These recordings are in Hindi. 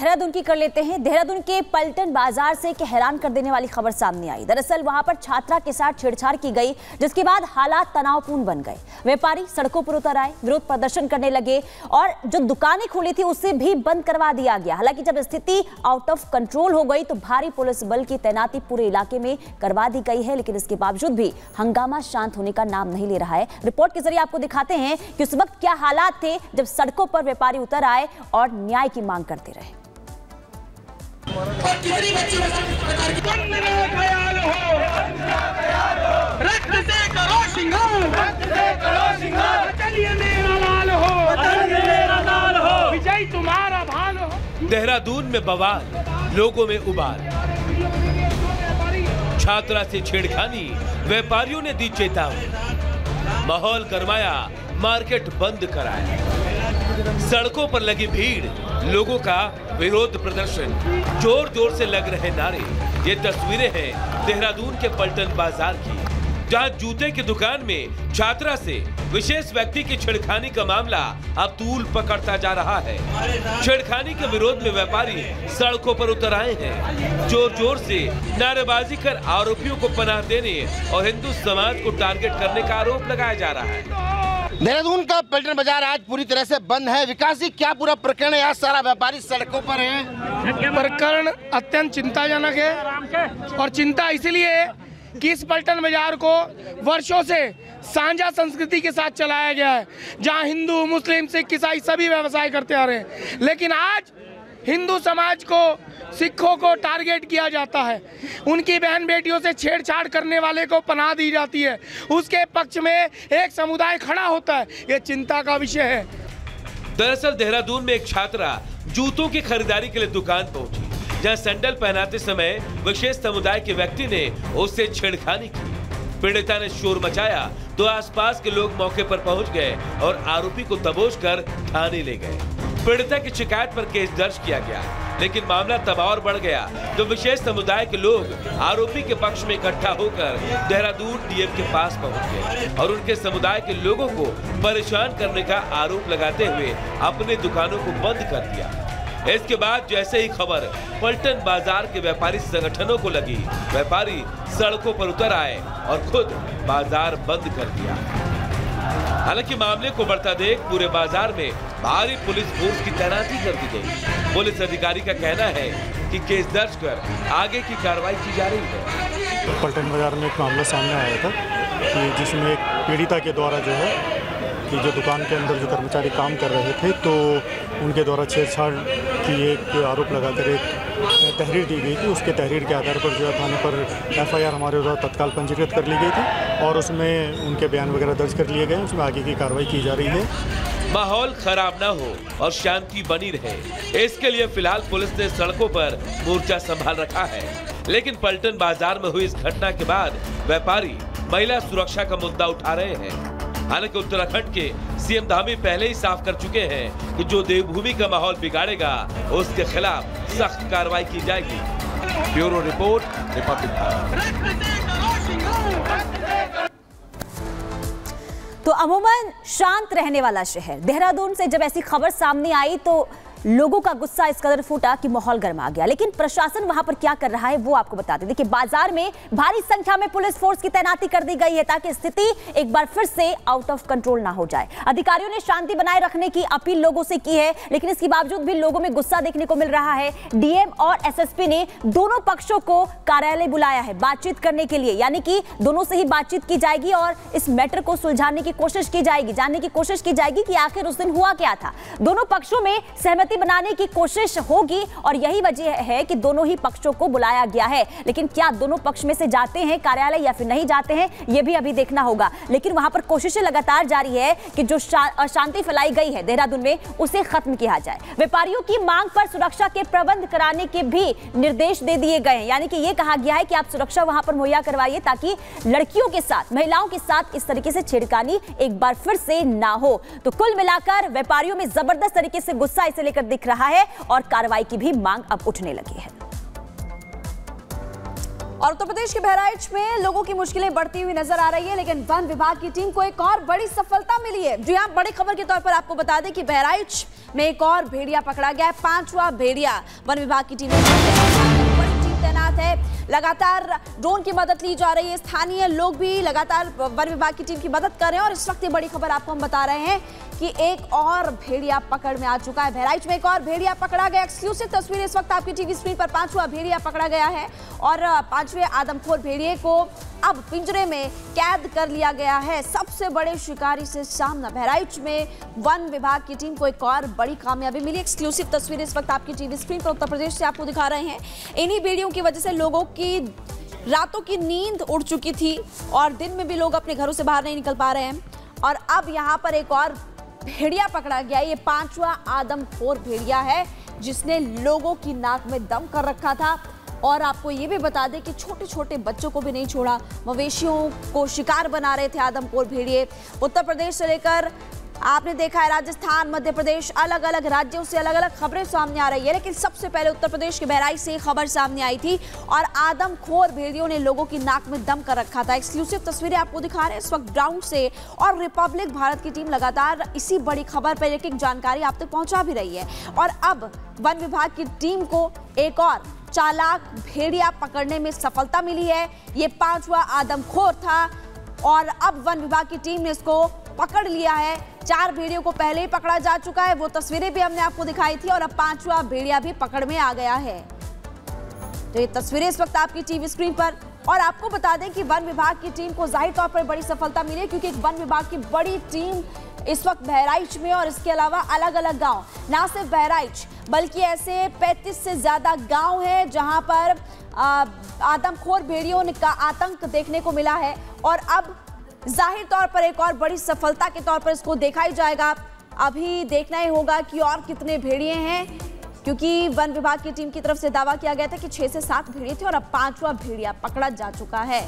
देहरादून की कर लेते हैं। देहरादून के पलटन बाजार से एक हैरान कर देने वाली खबर सामने आई। दरअसल वहां पर छात्रा के साथ छेड़छाड़ की गई, जिसके बाद हालात तनावपूर्ण बन गए। व्यापारी सड़कों पर उतर आए, विरोध प्रदर्शन करने लगे और जो दुकानें खुली थी उसे भी बंद करवा दिया गया। हालांकि जब स्थिति आउट ऑफ कंट्रोल हो गई तो भारी पुलिस बल की तैनाती पूरे इलाके में करवा दी गई है, लेकिन इसके बावजूद भी हंगामा शांत होने का नाम नहीं ले रहा है। रिपोर्ट के जरिए आपको दिखाते हैं कि उस वक्त क्या हालात थे जब सड़कों पर व्यापारी उतर आए और न्याय की मांग करते रहे। देहरादून में बवाल, लोगों में उबाल। छात्रा से छेड़खानी, व्यापारियों ने दी चेतावनी। माहौल गरमाया, मार्केट बंद कराया। सड़कों पर लगी भीड़, लोगों का विरोध प्रदर्शन, जोर जोर से लग रहे नारे। ये तस्वीरें हैं देहरादून के पलटन बाजार की, जहां जूते की दुकान में छात्रा से विशेष व्यक्ति की छेड़खानी का मामला अब तूल पकड़ता जा रहा है। छेड़खानी के विरोध में व्यापारी सड़कों पर उतर आए हैं। जोर जोर से नारेबाजी कर आरोपियों को पनाह देने और हिंदू समाज को टारगेट करने का आरोप लगाया जा रहा है। देहरादून का पलटन बाजार आज पूरी तरह से बंद है। विकास जी, क्या पूरा प्रकरण है? आज सारा व्यापारी सड़कों पर है। प्रकरण अत्यंत चिंताजनक है और चिंता इसलिए है कि इस पलटन बाजार को वर्षों से साझा संस्कृति के साथ चलाया गया है, जहां हिंदू, मुस्लिम, सिख, ईसाई सभी व्यवसाय करते आ रहे हैं। लेकिन आज हिंदू समाज को, सिखों को टारगेट किया जाता है। उनकी बहन बेटियों से छेड़छाड़ करने वाले को पनाह दी जाती है। उसके पक्ष में एक समुदाय खड़ा होता है। ये चिंता का विषय है। दरअसल देहरादून में एक छात्रा जूतों की खरीदारी के लिए दुकान पहुंची, जहां सैंडल पहनाते समय विशेष समुदाय के व्यक्ति ने उससे छेड़खानी की। पीड़िता ने शोर मचाया तो आसपास के लोग मौके पर पहुंच गए और आरोपी को दबोच कर थाने ले गए। पीड़िता की शिकायत पर केस दर्ज किया गया, लेकिन मामला तब और बढ़ गया तो विशेष समुदाय के लोग आरोपी के पक्ष में इकट्ठा होकर देहरादून डीएम के पास पहुंच गए और उनके समुदाय के लोगों को परेशान करने का आरोप लगाते हुए अपने दुकानों को बंद कर दिया। इसके बाद जैसे ही खबर पलटन बाजार के व्यापारी संगठनों को लगी, व्यापारी सड़कों पर उतर आए और खुद बाजार बंद कर दिया। हालांकि मामले को बढ़ता देख पूरे बाजार में भारी पुलिस फोर्स की तैनाती कर दी गई। पुलिस अधिकारी का कहना है कि केस दर्ज कर आगे की कार्रवाई की जा रही है। पलटन बाजार में एक मामला सामने आया था कि जिसमें एक पीड़िता के द्वारा जो है कि जो दुकान के अंदर जो कर्मचारी काम कर रहे थे तो उनके द्वारा छेड़छाड़ की एक आरोप लगाकर एक तहरीर दी गई थी। उसके तहरीर के आधार पर जो है थाने पर एफआईआर हमारे द्वारा तत्काल पंजीकृत कर ली गई थी और उसमें उनके बयान वगैरह दर्ज कर लिए गए। उसमें आगे की कार्रवाई की जा रही है। माहौल खराब ना हो और शांति बनी रहे, इसके लिए फिलहाल पुलिस ने सड़कों पर मोर्चा संभाल रखा है। लेकिन पलटन बाजार में हुई इस घटना के बाद व्यापारी महिला सुरक्षा का मुद्दा उठा रहे हैं। हालांकि उत्तराखंड के सीएम धामी पहले ही साफ कर चुके हैं कि जो देवभूमि का माहौल बिगाड़ेगा उसके खिलाफ सख्त कार्रवाई की जाएगी। Bureau report, Republic Bharat. तो अमूमन शांत रहने वाला शहर देहरादून से जब ऐसी खबर सामने आई तो लोगों का गुस्सा इस कदर फूटा कि माहौल गर्मा गया। लेकिन प्रशासन वहां पर क्या कर रहा है वो आपको बता दें। देखिए, बाजार में भारी संख्या में पुलिस फोर्स की तैनाती कर दी गई है ताकि स्थिति एक बार फिर से आउट ऑफ कंट्रोल ना हो जाए। अधिकारियों ने शांति बनाए रखने की अपील लोगों से की है, लेकिन इसके बावजूद भी लोगों में गुस्सा देखने को मिल रहा है। डीएम और एसएसपी ने दोनों पक्षों को कार्यालय बुलाया है बातचीत करने के लिए, यानी कि दोनों से ही बातचीत की जाएगी और इस मैटर को सुलझाने की कोशिश की जाएगी, जानने की कोशिश की जाएगी कि आखिर उस दिन हुआ क्या था। दोनों पक्षों में सहमति बनाने की कोशिश होगी और यही वजह है कि दोनों ही पक्षों को बुलाया गया है। लेकिन क्या दोनों पक्ष में से जाते हैं कार्यालय या फिर नहीं जाते हैं, यह भी अभी देखना होगा। लेकिन वहां पर कोशिशें लगातार जारी है कि जो अशांति फैलाई गई है देहरादून में उसे खत्म किया जाए। व्यापारियों की मांग पर सुरक्षा के प्रबंध कराने के भी निर्देश दे दिए गए हैं, यानी कि यह कहा गया है कि आप सुरक्षा वहां पर मुहैया करवाइए ताकि लड़कियों के साथ, महिलाओं के साथ इस तरीके से छेड़खानी एक बार फिर से ना हो। तो कुल मिलाकर व्यापारियों में जबरदस्त तरीके से गुस्सा इसे लेकर दिख रहा है और कार्रवाई की भी मांग अब उठने लगी है। और उत्तर प्रदेश के बहराइच में लोगों की मुश्किलें बढ़ती हुई नजर आ रही है, लेकिन वन विभाग की टीम को एक और बड़ी सफलता मिली है। जी हां, बड़ी खबर के तौर पर आपको बता दें कि बहराइच में एक और भेड़िया पकड़ा गया है। 5वां भेड़िया वन विभाग की टीम तैनात है। लगातार ड्रोन की मदद ली जा रही है। स्थानीय लोग भी लगातार वन विभाग की टीम की मदद कर रहे हैं और इस वक्त ये बड़ी खबर आपको हम बता रहे हैं कि एक और भेड़िया पकड़ में आ चुका है। बहराइच में एक और भेड़िया पकड़ा गया। एक्सक्लूसिव तस्वीर इस वक्त आपकी टीवी स्क्रीन पर। 5वां भेड़िया पकड़ा गया है और 5वें आदमखोर भेड़िए को अब पिंजरे में कैद कर लिया गया है। सबसे बड़े शिकारी से सामना। बहराइच में वन विभाग की टीम को एक और बड़ी कामयाबी मिली। एक्सक्लूसिव तस्वीर इस वक्त आपकी टीवी स्क्रीन पर उत्तर प्रदेश से आपको दिखा रहे हैं। इन्हीं भेड़ियों की वजह से लोगों की रातों की नींद उड़ चुकी थी और दिन में भी लोग अपने घरों से बाहर नहीं निकल पा रहे हैं। और अब यहाँ पर एक और भेड़िया पकड़ा गया। ये 5वां आदमखोर भेड़िया है जिसने लोगों की नाक में दम कर रखा था। और आपको ये भी बता दें कि छोटे छोटे बच्चों को भी नहीं छोड़ा। मवेशियों को शिकार बना रहे थे आदमखोर भेड़िए। उत्तर प्रदेश से लेकर आपने देखा है राजस्थान, मध्य प्रदेश, अलग अलग राज्यों से अलग अलग खबरें सामने आ रही है, लेकिन सबसे पहले उत्तर प्रदेश के बहराइच से खबर सामने आई थी और आदमखोर भेड़ियों ने लोगों की नाक में दम कर रखा था। एक्सक्लूसिव तस्वीरें आपको दिखा रहे हैं इस वक्त ग्राउंड से और रिपब्लिक भारत की टीम लगातार इसी बड़ी खबर पर एक एक जानकारी आप तक पहुंचा भी रही है। और अब वन विभाग की टीम को एक और चालाक भेड़िया पकड़ने में सफलता मिली है। ये 5वां आदमखोर था और अब वन विभाग की टीम ने इसको पकड़ लिया है। 4 भेड़ियों को पहले ही पकड़ा जा चुका है, वो तस्वीरें भी हमने आपको दिखाई थी और अब 5वां भेड़िया भी पकड़ में आ गया है। तो ये तस्वीरें इस वक्त आपकी टीवी स्क्रीन पर। और आपको बता दें कि वन विभाग की टीम को जाहिर तौर पर बड़ी सफलता मिली क्योंकि एक वन विभाग की बड़ी टीम इस वक्त बहराइच में और इसके अलावा अलग अलग गांव, ना सिर्फ बहराइच बल्कि ऐसे 35 से ज्यादा गांव हैं जहां पर आदमखोर भेड़ियों का आतंक देखने को मिला है। और अब जाहिर तौर पर एक और बड़ी सफलता के तौर पर इसको देखा ही जाएगा। अभी देखना ही होगा कि और कितने भेड़िए हैं, क्योंकि वन विभाग की टीम की तरफ से दावा किया गया था कि 6 से 7 भेड़िए थे और अब 5वां भेड़िया पकड़ा जा चुका है।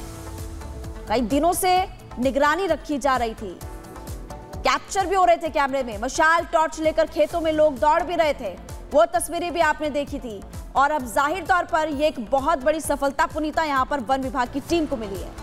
कई दिनों से निगरानी रखी जा रही थी, कैप्चर भी हो रहे थे कैमरे में। मशाल टॉर्च लेकर खेतों में लोग दौड़ भी रहे थे, वो तस्वीरें भी आपने देखी थी। और अब जाहिर तौर पर यह एक बहुत बड़ी सफलता पुनीता यहां पर वन विभाग की टीम को मिली है।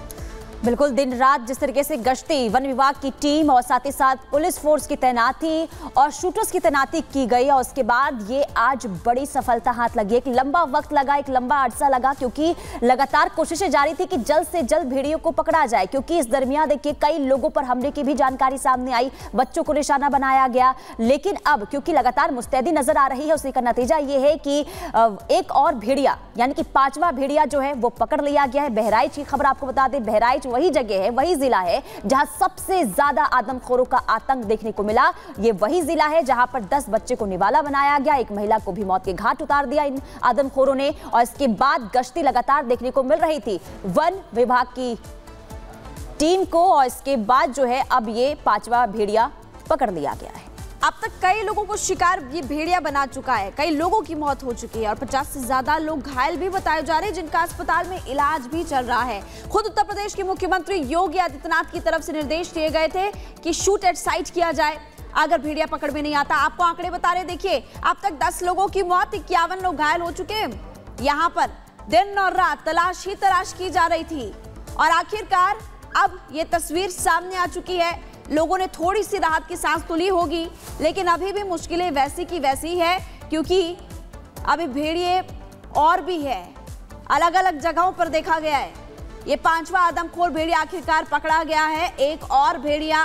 बिल्कुल, दिन रात जिस तरीके से गश्ती वन विभाग की टीम और साथ ही साथ पुलिस फोर्स की तैनाती और शूटर्स की तैनाती की गई और उसके बाद ये आज बड़ी सफलता हाथ लगी। एक लंबा वक्त लगा, एक लंबा अरसा लगा, क्योंकि लगातार कोशिशें जारी थी कि जल्द से जल्द भेड़ियों को पकड़ा जाए। क्योंकि इस दरमियान देखिए कई लोगों पर हमले की भी जानकारी सामने आई, बच्चों को निशाना बनाया गया। लेकिन अब क्योंकि लगातार मुस्तैदी नजर आ रही है, उसी का नतीजा ये है कि एक और भेड़िया यानी कि 5वां भेड़िया जो है वो पकड़ लिया गया है। बहराइच की खबर आपको बता दें, बहराइच वही जगह है, वही जिला है जहां सबसे ज्यादा आदमखोरों का आतंक देखने को मिला। ये वही जिला है जहां पर 10 बच्चे को निवाला बनाया गया, एक महिला को भी मौत के घाट उतार दिया इन आदमखोरों ने। और इसके बाद गश्ती लगातार देखने को मिल रही थी वन विभाग की टीम को और इसके बाद जो है अब ये 5वां भेड़िया पकड़ लिया गया है। अब तक कई लोगों को शिकार ये भेड़िया बना चुका है, कई लोगों की मौत हो चुकी है और 50 से ज्यादा लोग घायल भी बताए जा रहे हैं, जिनका अस्पताल में इलाज भी चल रहा है। खुद उत्तर प्रदेश के मुख्यमंत्री योगी आदित्यनाथ की तरफ से निर्देश दिए गए थे कि शूट एट साइट किया जाए अगर भेड़िया पकड़ में नहीं आता। आपको आंकड़े बता रहे, देखिए अब तक 10 लोगों की मौत, 51 लोग घायल हो चुके हैं। यहाँ पर दिन और रात तलाश ही तलाश की जा रही थी और आखिरकार अब ये तस्वीर सामने आ चुकी है। लोगों ने थोड़ी सी राहत की सांस तो ली होगी, लेकिन अभी भी मुश्किलें वैसी की वैसी है, क्योंकि अभी भेड़िए और भी है, अलग अलग जगहों पर देखा गया है। ये 5वां आदमखोर भेड़िया आखिरकार पकड़ा गया है। एक और भेड़िया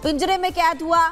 पिंजरे में कैद हुआ